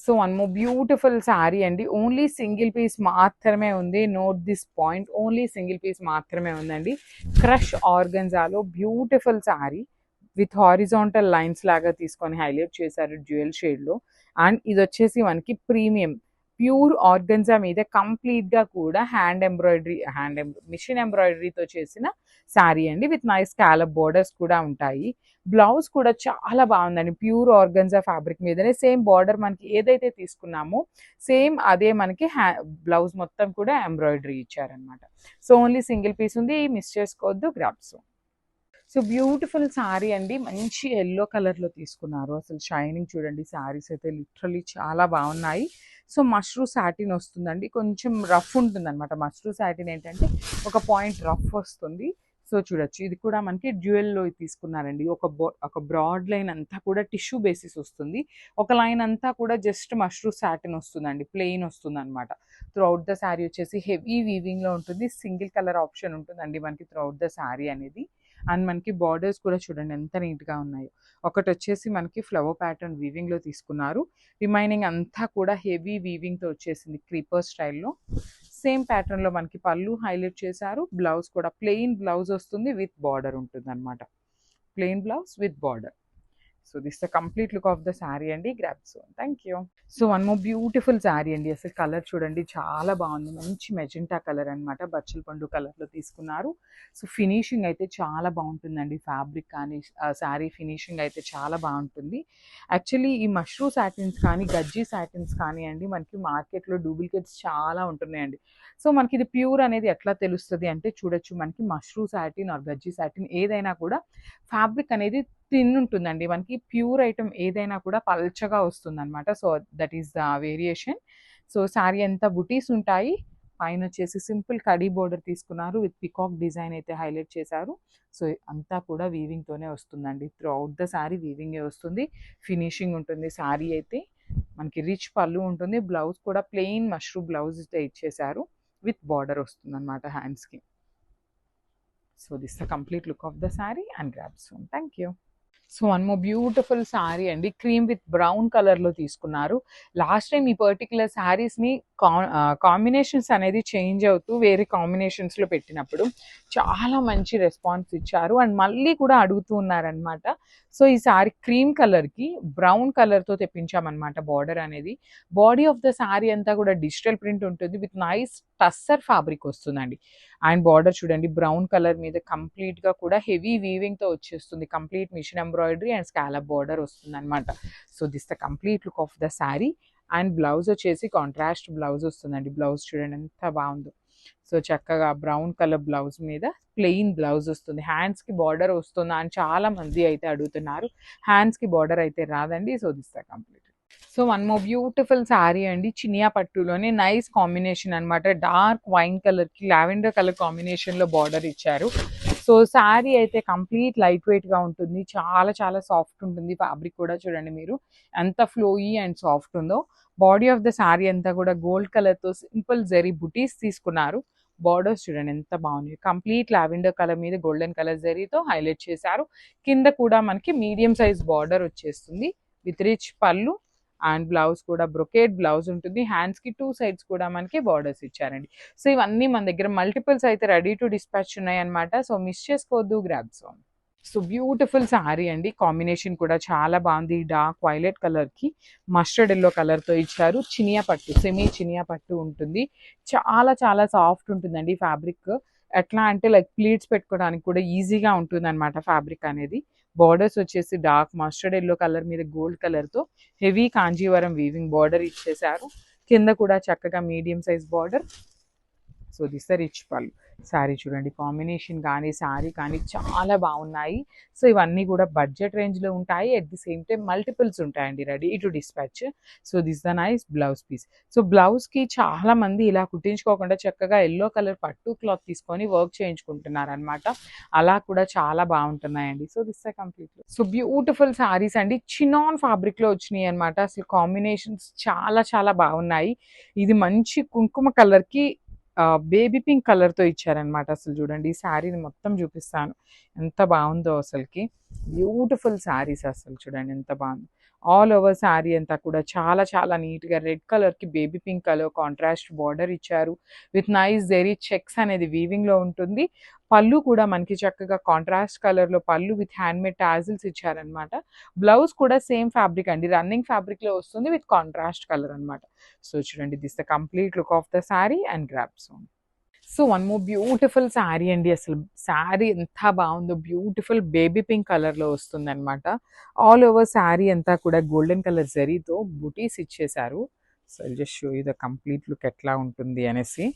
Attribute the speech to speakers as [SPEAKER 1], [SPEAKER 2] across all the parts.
[SPEAKER 1] So one more beautiful sari అండి. Only single piece మాత్రమే ఉంది. Note this point, only single piece మాత్రమే ఉందండి. క్రష్ ఆర్గన్జాలో beautiful sari with horizontal lines లాగా తీసుకొని హైలైట్ చేశారు డ్యూయల్ షేడ్లో. అండ్ ఇది వచ్చేసి మనకి ప్రీమియం ప్యూర్ ఆర్గన్జా మీద కంప్లీట్గా కూడా మిషన్ ఎంబ్రాయిడరీతో చేసిన శారీ అండి. విత్ నైస్ స్కాలప్ బోర్డర్స్ కూడా ఉంటాయి. బ్లౌజ్ కూడా చాలా బాగుందండి. ప్యూర్ ఆర్గన్జా ఫ్యాబ్రిక్ మీదనే సేమ్ బార్డర్ మనకి ఏదైతే తీసుకున్నామో సేమ్ అదే మనకి బ్లౌజ్ మొత్తం కూడా ఎంబ్రాయిడరీ ఇచ్చారనమాట. సో ఓన్లీ సింగిల్ పీస్ ఉంది, మిస్ చేసుకోవద్దు, గ్రాబ్స్. సో బ్యూటిఫుల్ శారీ అండి. మంచి ఎల్లో కలర్లో తీసుకున్నారు. అసలు షైనింగ్ చూడండి. శారీస్ అయితే లిటరలీ చాలా బాగున్నాయి. సో మష్రూ సాటిన్ వస్తుందండి. కొంచెం రఫ్ ఉంటుంది అనమాట. మష్రూ సాటిన్ ఏంటంటే ఒక పాయింట్ రఫ్ వస్తుంది. సో చూడొచ్చు, ఇది కూడా మనకి డ్యూయల్లో తీసుకున్నారండి. ఒక బ్రాడ్ లైన్ అంతా కూడా టిష్యూ బేసిస్ వస్తుంది. ఒక లైన్ అంతా కూడా జస్ట్ మష్రూ సాటిన్ వస్తుందండి, ప్లెయిన్ వస్తుంది అనమాట. త్రూఅవుట్ ద శారీ వచ్చేసి హెవీ వీవింగ్లో ఉంటుంది. సింగిల్ కలర్ ఆప్షన్ ఉంటుందండి మనకి త్రూఅవుట్ ద శారీ అనేది. అండ్ మనకి బార్డర్స్ కూడా చూడండి ఎంత నీట్గా ఉన్నాయో. ఒకటి వచ్చేసి మనకి ఫ్లవర్ ప్యాటర్న్ వీవింగ్లో తీసుకున్నారు. రిమైనింగ్ అంతా కూడా హెవీ వీవింగ్తో వచ్చేసింది క్రీపర్ స్టైల్లో. సేమ్ ప్యాటర్న్లో మనకి పళ్ళు హైలైట్ చేశారు. బ్లౌజ్ కూడా ప్లెయిన్ బ్లౌజ్ వస్తుంది, విత్ బార్డర్ ఉంటుంది అనమాట. Plain blouse with border. So this the complete look of the sari అండి. Grab soon. Thank you. So one more beautiful sari అండి. అసలు కలర్ చూడండి చాలా బాగుంది. మంచి మెజెంటా కలర్ అనమాట. బచ్చల పండు కలర్లో తీసుకున్నారు. సో ఫినిషింగ్ అయితే చాలా బాగుంటుందండి. ఫ్యాబ్రిక్ కానీ శారీ ఫినిషింగ్ అయితే చాలా బాగుంటుంది. యాక్చువల్లీ ఈ మష్రూ సాటిన్స్ కానీ గజ్జీ సాటిన్స్ కానీ అండి మనకి మార్కెట్లో డూప్లికేట్స్ చాలా ఉంటున్నాయండి. సో మనకి ఇది ప్యూర్ అనేది ఎట్లా తెలుస్తుంది అంటే చూడొచ్చు, మనకి mashru satin or gajji satin ఏదైనా కూడా ఫ్యాబ్రిక్ అనేది థిన్ ఉంటుందండి. మనకి ప్యూర్ ఐటమ్ ఏదైనా కూడా పల్చగా వస్తుందన్నమాట. So that is the variation. So sari అంతా బుటీస్ ఉంటాయి. పైన వచ్చేసి సింపుల్ కడీ బోర్డర్ తీసుకున్నారు. విత్ పికాక్ డిజైన్ అయితే హైలైట్ చేశారు. సో అంతా కూడా వీవింగ్తోనే వస్తుందండి. త్రూ అవుట్ ద శారీ వీవింగే వస్తుంది. ఫినిషింగ్ ఉంటుంది. శారీ అయితే మనకి రిచ్ పళ్ళు ఉంటుంది. బ్లౌజ్ కూడా ప్లెయిన్ మష్రూ బ్లౌజ్ అయితే ఇచ్చేశారు. విత్ బార్డర్ వస్తుంది అనమాట హ్యాండ్స్కి. So this the complete look of the sari and grab soon. Thank you. So one more beautiful sari అండి. క్రీమ్ విత్ బ్రౌన్ కలర్లో తీసుకున్నారు. లాస్ట్ టైం ఈ పర్టికులర్ శారీస్ని కాంబినేషన్స్ అనేది చేంజ్ అవుతూ వేరే కాంబినేషన్స్లో పెట్టినప్పుడు చాలా మంచి రెస్పాన్స్ ఇచ్చారు. అండ్ మళ్ళీ కూడా అడుగుతూ ఉన్నారనమాట. సో ఈ శారీ క్రీమ్ కలర్కి బ్రౌన్ కలర్తో తెప్పించామన్నమాట. బార్డర్ అనేది బాడీ ఆఫ్ ద శారీ అంతా కూడా డిజిటల్ ప్రింట్ ఉంటుంది. విత్ నైస్ టస్సర్ ఫ్యాబ్రిక్ వస్తుందండి. అండ్ బార్డర్ చూడండి బ్రౌన్ కలర్ మీద కంప్లీట్గా కూడా హెవీ వీవింగ్తో వచ్చేస్తుంది. Complete machine embroidery and scallop border వస్తుంది అనమాట. So this the complete look of the sari. And blouse వచ్చేసి కాంట్రాస్ట్ బ్లౌజ్ వస్తుందండి. బ్లౌజ్ చూడండి ఎంత బాగుందో. సో చక్కగా బ్రౌన్ కలర్ బ్లౌజ్ మీద ప్లెయిన్ బ్లౌజ్ వస్తుంది. హ్యాండ్స్కి బార్డర్ వస్తుందా అని చాలా మంది అయితే అడుగుతున్నారు. హ్యాండ్స్కి బార్డర్ అయితే రాదండి. So this the complete. So one more beautiful sari అండి. చినియా పట్టులోనే నైస్ కాంబినేషన్ అనమాట. డార్క్ వైన్ కలర్కి లావెండర్ కలర్ కాంబినేషన్లో బార్డర్ ఇచ్చారు. సో శారీ అయితే కంప్లీట్ లైట్ వెయిట్గా ఉంటుంది. చాలా చాలా సాఫ్ట్ ఉంటుంది. ఫ్యాబ్రిక్ కూడా చూడండి మీరు ఎంత ఫ్లోయీ అండ్ సాఫ్ట్ ఉందో. బాడీ ఆఫ్ ద శారీ అంతా కూడా గోల్డ్ కలర్తో సింపుల్ జరీ బుటీస్ తీసుకున్నారు. బార్డర్స్ చూడండి ఎంత బాగున్నాయి. కంప్లీట్ లావెండర్ కలర్ మీద గోల్డెన్ కలర్ జరీతో హైలైట్ చేశారు. కింద కూడా మనకి మీడియం సైజ్ బార్డర్ వచ్చేస్తుంది. విత్ రిచ్ పళ్ళు అండ్ బ్లౌజ్ కూడా బ్రొకేడ్ బ్లౌజ్ ఉంటుంది. హ్యాండ్స్కి 2 సైడ్స్ కూడా మనకి బార్డర్స్ ఇచ్చారండి. సో ఇవన్నీ మన దగ్గర మల్టిపుల్స్ అయితే రెడీ టు డిస్పాచ్ ఉన్నాయి అనమాట. సో మిస్ చేసుకోవద్దు, grabs on. So beautiful sari అండి. కాంబినేషన్ కూడా చాలా బాగుంది. డార్క్ వైలెట్ కలర్కి మస్టర్డ్ ఎల్లో కలర్తో ఇచ్చారు. చినియా పట్టు, సెమీ చినియా పట్టు ఉంటుంది. చాలా చాలా సాఫ్ట్ ఉంటుందండి ఫ్యాబ్రిక్. ఎట్లా అంటే లైక్ ప్లీట్స్ పెట్టుకోవడానికి కూడా ఈజీగా ఉంటుంది అనమాట ఫ్యాబ్రిక్ అనేది. బార్డర్స్ వచ్చేసి డార్క్ మస్టర్డ్ ఎల్లో కలర్ మీద గోల్డ్ కలర్తో హెవీ కాంజీవరం వీవింగ్ బార్డర్ ఇచ్చేసారు. కింద కూడా చక్కగా medium size border. So this the rich పళ్ళు. శారీ చూడండి కాంబినేషన్ కానీ శారీ కానీ చాలా బాగున్నాయి. సో ఇవన్నీ కూడా బడ్జెట్ రేంజ్లో ఉంటాయి. At the same time multiples ఉంటాయండి ready to dispatch. So this the nice blouse piece. So బ్లౌజ్కి చాలా మంది ఇలా కుట్టించుకోకుండా చక్కగా ఎల్లో కలర్ పట్టు క్లాత్ తీసుకొని వర్క్ చేయించుకుంటున్నారు అనమాట. అలా కూడా చాలా బాగుంటున్నాయండి. So this the complete. So beautiful saris అండి. చినాన్ ఫ్యాబ్రిక్లో వచ్చినాయి అనమాట. అసలు కాంబినేషన్స్ చాలా చాలా బాగున్నాయి. ఇది మంచి కుంకుమ కలర్కి బేబీ పింక్ కలర్తో ఇచ్చారనమాట. అసలు చూడండి ఈ శారీని మొత్తం చూపిస్తాను ఎంత బాగుందో. అసలుకి బ్యూటిఫుల్ శారీస్. అసలు చూడండి ఎంత బాగుంది. ఆల్ ఓవర్ శారీ అంతా కూడా చాలా చాలా నీట్‌గా రెడ్ కలర్‌కి baby pink colour contrast border ఇచ్చారు. విత్ నైస్ జెరీ చెక్స్ అనేది వీవింగ్‌లో ఉంటుంది. పళ్ళు కూడా మనకి చక్కగా కాంట్రాస్ట్ కలర్‌లో పళ్ళు విత్ హ్యాండ్‌మేడ్ టాజిల్స్ ఇచ్చారనమాట. బ్లౌజ్ కూడా సేమ్ ఫ్యాబ్రిక్ అండి. రన్నింగ్ ఫ్యాబ్రిక్‌లో వస్తుంది విత్ కాంట్రాస్ట్ కలర్ అనమాట. సో చూడండి this the complete look of the sari and grab son. So one more beautiful sari అండి. అసలు శారీ ఎంత బాగుందో, బ్యూటిఫుల్ బేబీ పింక్ కలర్‌లో వస్తుందనమాట. ఆల్ ఓవర్ శారీ అంతా కూడా గోల్డెన్ కలర్ జరీతో బుటీస్ ఇచ్చేశారు. So I'll just show you the complete look ఎట్లా ఉంటుంది అనేసి.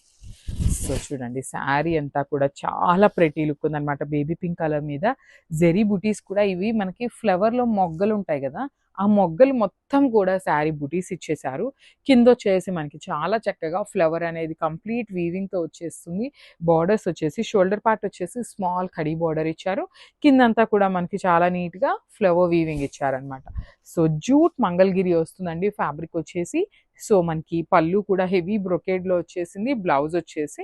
[SPEAKER 1] సో చూడండి శారీ అంతా కూడా చాలా ప్రెటీ లుక్ ఉందనమాట. బేబీ పింక్ కలర్ మీద జెరీ బుటీస్ కూడా ఇవి మనకి ఫ్లవర్‌లో మొగ్గలు ఉంటాయి గదా! ఆ మొగ్గలు మొత్తం కూడా శారీ బుటీస్ ఇచ్చేశారు. కిందొచ్చేసి మనకి చాలా చక్కగా ఫ్లవర్ అనేది కంప్లీట్ వీవింగ్‌తో వచ్చేస్తుంది. బార్డర్స్ వచ్చేసి షోల్డర్ పార్ట్ వచ్చేసి స్మాల్ కడీ బార్డర్ ఇచ్చారు. కిందంతా కూడా మనకి చాలా నీట్‌గా ఫ్లవర్ వీవింగ్ ఇచ్చారనమాట. సో జూట్ మంగళగిరి వస్తుందండి ఫ్యాబ్రిక్ వచ్చేసి. సో మనకి పళ్ళు కూడా హెవీ బ్రొకేడ్‌లో వచ్చేసింది. బ్లౌజ్ వచ్చేసి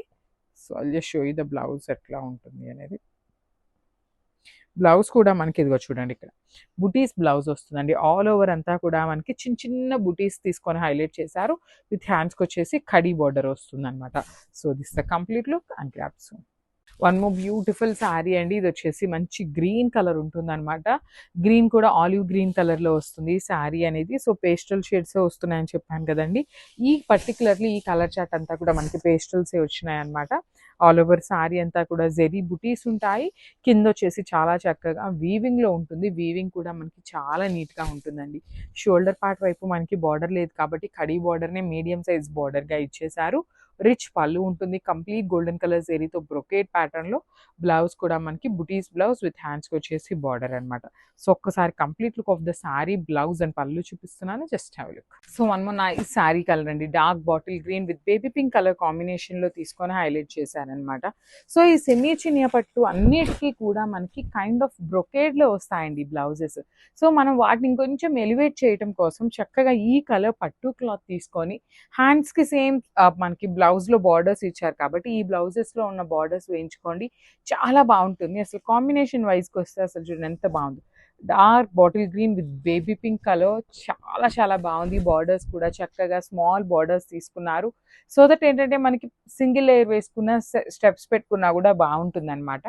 [SPEAKER 1] so I'll just show you the blouse ఎట్లా ఉంటుంది అనేది. బ్లౌజ్ కూడా మనకి ఇదిగో చూడండి ఇక్కడ బుటీస్ బ్లౌజ్ వస్తుందండి. ఆల్ ఓవర్ అంతా కూడా మనకి చిన్న చిన్న బుటీస్ తీసుకొని హైలైట్ చేశారు. విత్ హ్యాండ్స్‌కి వచ్చేసి కడీ బార్డర్ వస్తుందనమాట. So this the complete look and grab soon. One more beautiful sari అండి. ఇది వచ్చేసి మంచి గ్రీన్ కలర్ ఉంటుందన్నమాట. గ్రీన్ కూడా ఆలివ్ గ్రీన్ కలర్‌లో వస్తుంది శారీ అనేది. సో పేస్టల్ షేడ్సే వస్తున్నాయని చెప్పాను కదండీ. పర్టిక్యులర్‌లీ ఈ కలర్ చార్ట్ అంతా కూడా మనకి పేస్టల్సే వచ్చినాయన్నమాట. ఆల్ ఓవర్ శారీ అంతా కూడా జెరీ బుటీస్ ఉంటాయి. కిందొచ్చేసి చాలా చక్కగా వీవింగ్‌లో ఉంటుంది. వీవింగ్ కూడా మనకి చాలా నీట్‌గా ఉంటుందండి. షోల్డర్ పార్ట్ వైపు మనకి బార్డర్ లేదు కాబట్టి కడీ బార్డర్‌నే మీడియం సైజ్ బార్డర్‌గా ఇచ్చేశారు. రిచ్ పళ్ళు ఉంటుంది. కంప్లీట్ గోల్డెన్ కలర్ జెరీతో బ్రొకేడ్ ప్యాటర్న్‌లో బ్లౌజ్ కూడా మనకి బుటీస్ బ్లౌజ్ విత్ హ్యాండ్స్‌కి వచ్చేసి బార్డర్ అనమాట. సో ఒక్కసారి complete look of the sari, blouse and పళ్ళు చూపిస్తున్నాను. Just have a look. So one more nice sari colour అండి. Dark bottle green with baby pink colour కాంబినేషన్‌లో తీసుకొని హైలైట్ చేశారనమాట. సో ఈ సెమీ చినియా పట్టు అన్నిటికీ కూడా మనకి కైండ్ ఆఫ్ బ్రొకేడ్‌లో వస్తాయండి బ్లౌజెస్. సో మనం వాటిని ఇంకొంచెం ఎలివేట్ చేయటం కోసం చక్కగా ఈ కలర్ పట్టు క్లాత్ తీసుకొని హ్యాండ్స్‌కి సేమ్ మనకి బ్లౌజ్‌లో బార్డర్స్ ఇచ్చారు కాబట్టి ఈ బ్లౌజెస్‌లో ఉన్న బార్డర్స్ వేయించుకోండి. చాలా బాగుంటుంది. అసలు కాంబినేషన్ వైస్‌కి వస్తే అసలు చూడండి ఎంత బాగుందో. Dark bottle green with baby pink colour చాలా చాలా బాగుంది. బార్డర్స్ కూడా చక్కగా స్మాల్ బార్డర్స్ తీసుకున్నారు. సో దట్ ఏంటంటే మనకి సింగిల్ లేయర్ వేసుకున్న స్టెప్స్ పెట్టుకున్నా కూడా బాగుంటుందన్నమాట.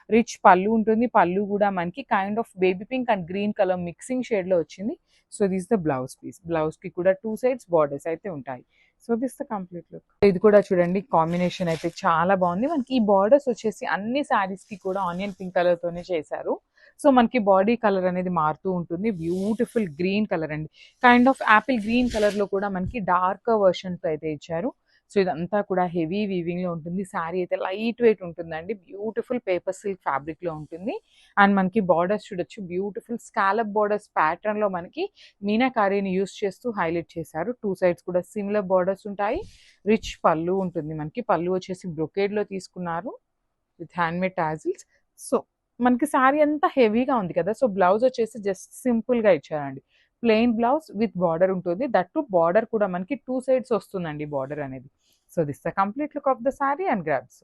[SPEAKER 1] రిచ్ పళ్ళు ఉంటుంది. పళ్ళు కూడా మనకి kind of baby pink and green colour mixing షేడ్‌లో వచ్చింది. So this the blouse piece. బ్లౌజ్‌కి కూడా 2 సైడ్స్ బార్డర్స్ అయితే ఉంటాయి. So this the complete look. ఇది కూడా చూడండి కాంబినేషన్ అయితే చాలా బాగుంది. మనకి ఈ బార్డర్స్ వచ్చేసి అన్ని శారీస్‌కి కూడా ఆనియన్ పింక్ కలర్ తోనే చేశారు. సో మనకి బాడీ కలర్ అనేది మారుతూ ఉంటుంది. బ్యూటిఫుల్ గ్రీన్ కలర్ అండి. Kind of Apple green colour లో కూడా మనకి డార్క్ వర్షన్స్ అయితే ఇచ్చారు. సో ఇదంతా కూడా హెవీ వీవింగ్ లో ఉంటుంది. శారీ అయితే లైట్ వెయిట్ ఉంటుందండి. బ్యూటిఫుల్ పేపర్ సిల్క్ ఫ్యాబ్రిక్ లో ఉంటుంది. అండ్ మనకి బార్డర్స్ చూడొచ్చు. బ్యూటిఫుల్ స్కాలప్ బార్డర్స్ ప్యాటర్న్ లో మనకి మీనాకారీని యూస్ చేస్తూ హైలైట్ చేశారు. 2 సైడ్స్ కూడా సిమిలర్ బార్డర్స్ ఉంటాయి. రిచ్ పళ్ళు ఉంటుంది. మనకి పళ్ళు వచ్చేసి బ్రొకేడ్ లో తీసుకున్నారు విత్ హ్యాండ్మేడ్ టాజిల్స్. సో మనకి శారీ అంతా హెవీగా ఉంది కదా. సో బ్లౌజ్ వచ్చేసి జస్ట్ సింపుల్ గా ఇచ్చారండి. ప్లెయిన్ బ్లౌజ్ విత్ బార్డర్ ఉంటుంది. దట్ టు బార్డర్ కూడా మనకి 2 సైడ్స్ వస్తుందండి బార్డర్ అనేది. So this the complete look of the sari and grabs.